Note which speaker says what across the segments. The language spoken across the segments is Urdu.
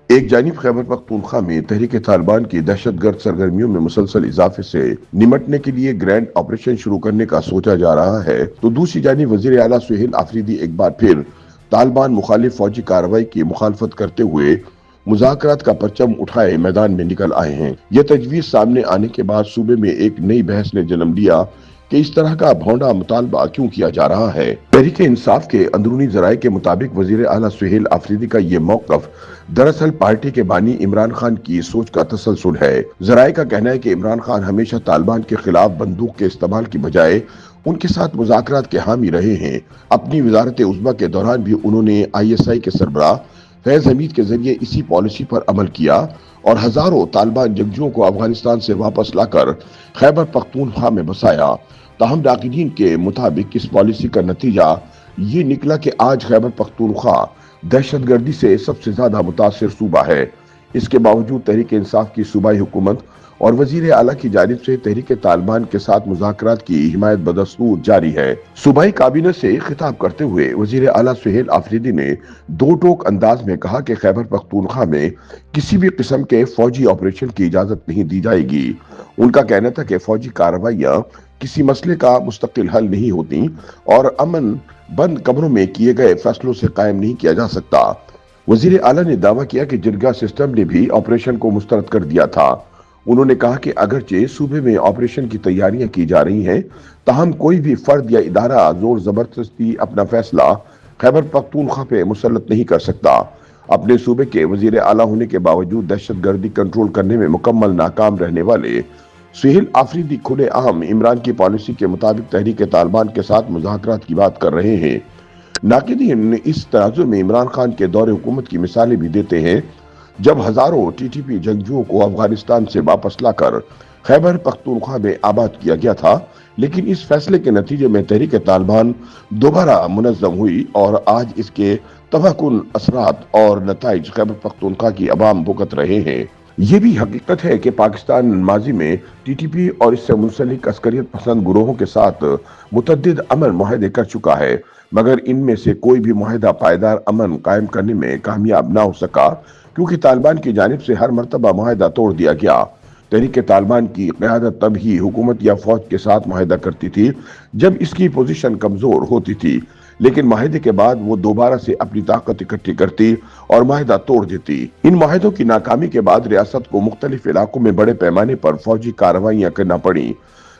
Speaker 1: ایک جانب خیبر پختونخوا میں تحریک طالبان کی دہشت گرد سرگرمیوں میں مسلسل اضافے سے نمٹنے کے لیے گرینڈ آپریشن شروع کرنے کا سوچا جا رہا ہے تو دوسری جانب وزیر اعلیٰ سہیل آفریدی ایک بار پھر طالبان مخالف فوجی کارروائی کی مخالفت کرتے ہوئے مذاکرات کا پرچم اٹھائے میدان میں نکل آئے ہیں۔ یہ تجویز سامنے آنے کے بعد صوبے میں ایک نئی بحث نے جنم لیا کہ اس طرح کا بھونڈا مطالبہ کیوں کیا جا رہا ہے۔ تحریک انصاف کے اندرونی ذرائع کے مطابق وزیر اعلیٰ سہیل آفریدی کا یہ موقف دراصل پارٹی کے بانی عمران خان کی سوچ کا تسلسل ہے۔ ذرائع کا کہنا ہے کہ عمران خان ہمیشہ طالبان کے خلاف بندوق کے استعمال کی بجائے ان کے ساتھ مذاکرات کے حامی رہے ہیں۔ اپنی وزارت عظمیٰ کے دوران بھی انہوں نے ISI کے سربراہ فیض حمید کے ذریعے اسی پالیسی پر عمل کیا اور ہزاروں طالبان جنگجوؤں کو افغانستان سے واپس لا کر خیبر پختونخوا میں بسایا۔ تاہم ناقدین کے مطابق اس پالیسی کا نتیجہ یہ نکلا کہ آج خیبر پختونخوا دہشت گردی سے سب سے زیادہ متاثر صوبہ ہے۔ اس کے باوجود تحریک انصاف کی صوبائی حکومت اور وزیر اعلیٰ کی جانب سے تحریک طالبان کے ساتھ مذاکرات کی حمایت بدستور جاری ہے۔ صوبائی کابینہ سے خطاب کرتے ہوئے وزیر اعلیٰ سہیل آفریدی نے دو ٹوک انداز میں کہا کہ خیبر پختونخوا میں کسی بھی قسم کے فوجی آپریشن کی اجازت نہیں دی جائے گی۔ ان کا کہنا تھا کہ فوجی کارروائیاں کسی مسئلے کا مستقل حل نہیں ہوتی اور امن بند کمروں میں کیے گئے فیصلوں سے قائم نہیں کیا جا سکتا۔ وزیر اعلیٰ نے دعویٰ کیا کہ جرگہ سسٹم نے بھی آپریشن کو مسترد کر دیا تھا۔ انہوں نے کہا کہ اگرچہ صوبے میں آپریشن کی تیاریاں کی جا رہی ہیں تاہم کوئی بھی فرد یا ادارہ زور زبردستی اپنا فیصلہ خیبر پختونخوا پہ مسلط نہیں کر سکتا۔ اپنے صوبے کے وزیر اعلیٰ ہونے کے باوجود دہشت گردی کنٹرول کرنے میں مکمل ناکام رہنے والے سہیل آفریدی کھلے عام عمران کی پالیسی کے مطابق تحریک طالبان کے ساتھ مذاکرات کی بات کر رہے ہیں۔ ناقدین اس تناظر میں عمران خان کے دور حکومت کی مثالیں بھی دیتے ہیں جب ہزاروں TTP جنگجوؤں کو افغانستان سے واپس لا کر خیبر پختونخوا میں آباد کیا گیا تھا، لیکن اس فیصلے کے نتیجے میں تحریک طالبان دوبارہ منظم ہوئی اور آج اس کے تباہ کن اثرات اور نتائج خیبر پختونخوا کی عوام بھگت رہے ہیں۔ یہ بھی حقیقت ہے کہ پاکستان ماضی میں TTP اور اس سے منسلک عسکریت پسند گروہوں کے ساتھ متعدد امن معاہدے کر چکا ہے، مگر ان میں سے کوئی بھی معاہدہ پائیدار امن قائم کرنے میں کامیاب نہ ہو سکا کیونکہ طالبان کی جانب سے ہر مرتبہ معاہدہ توڑ دیا گیا۔ تحریک طالبان کی قیادت تب ہی حکومت یا فوج کے ساتھ معاہدہ کرتی تھی جب اس کی پوزیشن کمزور ہوتی تھی، لیکن معاہدے کے بعد وہ دوبارہ سے اپنی طاقت اکٹھی کرتی اور معاہدہ توڑ دیتی۔ ان معاہدوں کی ناکامی کے بعد ریاست کو مختلف علاقوں میں بڑے پیمانے پر فوجی کارروائیاں کرنا پڑیں۔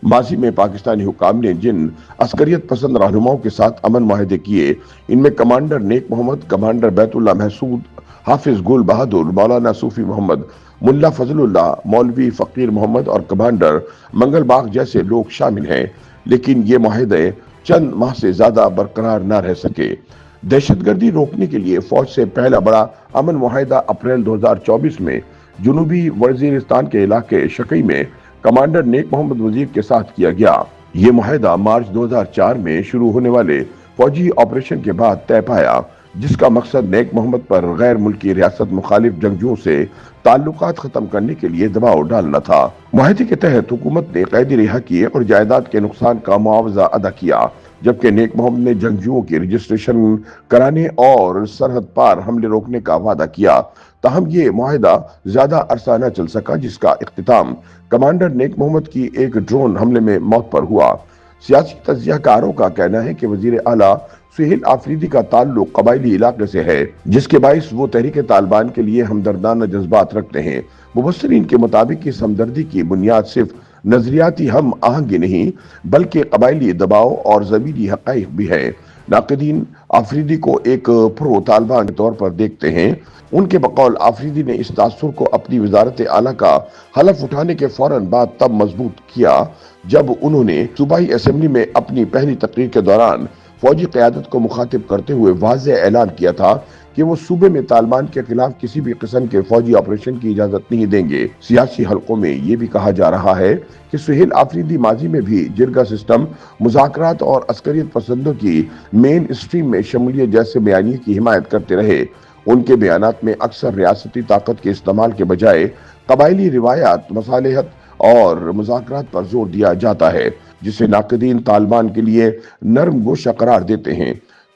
Speaker 1: ماضی میں پاکستانی حکام نے جن عسکریت پسند رہنماؤں کے ساتھ امن معاہدے کیے، ان میں کمانڈر نیک محمد، کمانڈر بیت اللہ محسود، حافظ گل بہادر، مولانا صوفی محمد، ملا فضل اللہ، مولوی فقیر محمد اور کمانڈر منگل باغ جیسے لوگ شامل ہیں، لیکن یہ معاہدے چند ماہ سے زیادہ برقرار نہ رہ سکے۔ دہشت گردی روکنے کے لیے فوج سے پہلا بڑا امن معاہدہ اپریل 2024 میں جنوبی وزیرستان کے علاقے شکی میں کمانڈر نیک محمد وزیر کے ساتھ کیا گیا۔ یہ معاہدہ مارچ 2004 میں شروع ہونے والے فوجی آپریشن کے بعد طے پایا، جس کا مقصد نیک محمد پر غیر ملکی ریاست مخالف جنگجوؤں سے تعلقات ختم کرنے کے لیے دباؤ ڈالنا تھا۔ معاہدے کے تحت حکومت نے قیدی رہا کیے اور جائیداد کے نقصان کا معاوضہ ادا کیا، جبکہ نیک محمد نے جنگجوؤں کی رجسٹریشن کرانے اور سرحد پار حملے روکنے کا وعدہ کیا۔ تاہم یہ معاہدہ زیادہ عرصہ نہ چل سکا، جس کا اختتام کمانڈر نیک محمد کی ایک ڈرون حملے میں موت پر ہوا۔ سیاسی تجزیہ کاروں کا کہنا ہے کہ وزیر اعلیٰ سہیل آفریدی کا تعلق قبائلی علاقے سے ہے، جس کے باعث وہ تحریک طالبان کے لیے ہمدردانہ جذبات رکھتے ہیں۔ مبصرین کے مطابق اس ہمدردی کی بنیاد صرف نظریاتی ہم آہنگی نہیں بلکہ قبائلی دباؤ اور زمینی حقائق بھی ہے۔ ناقدین آفریدی کو ایک پرو طالبان کے طور پر دیکھتے ہیں۔ ان کے بقول آفریدی نے اس تاثر کو اپنی وزارت اعلیٰ کا حلف اٹھانے کے فوراً بعد تب مضبوط کیا جب انہوں نے صوبائی اسمبلی میں اپنی پہلی تقریر کے دوران فوجی قیادت کو مخاطب کرتے ہوئے واضح اعلان کیا تھا کہ وہ صوبے میں طالبان کے خلاف کسی بھی قسم کے فوجی آپریشن کی اجازت نہیں دیں گے۔ سیاسی حلقوں میں یہ بھی کہا جا رہا ہے کہ سہیل آفریدی ماضی میں بھی جرگہ سسٹم، مذاکرات اور عسکریت پسندوں کی مین اسٹریم میں شمولیت جیسے بیانیے کی حمایت کرتے رہے۔ ان کے بیانات میں اکثر ریاستی طاقت کے استعمال کے بجائے قبائلی روایات، مصالحت اور مذاکرات پر زور دیا جاتا ہے، جسے ناقدین طالبان کے لیے نرم گوشہ قرار دیتے ہیں۔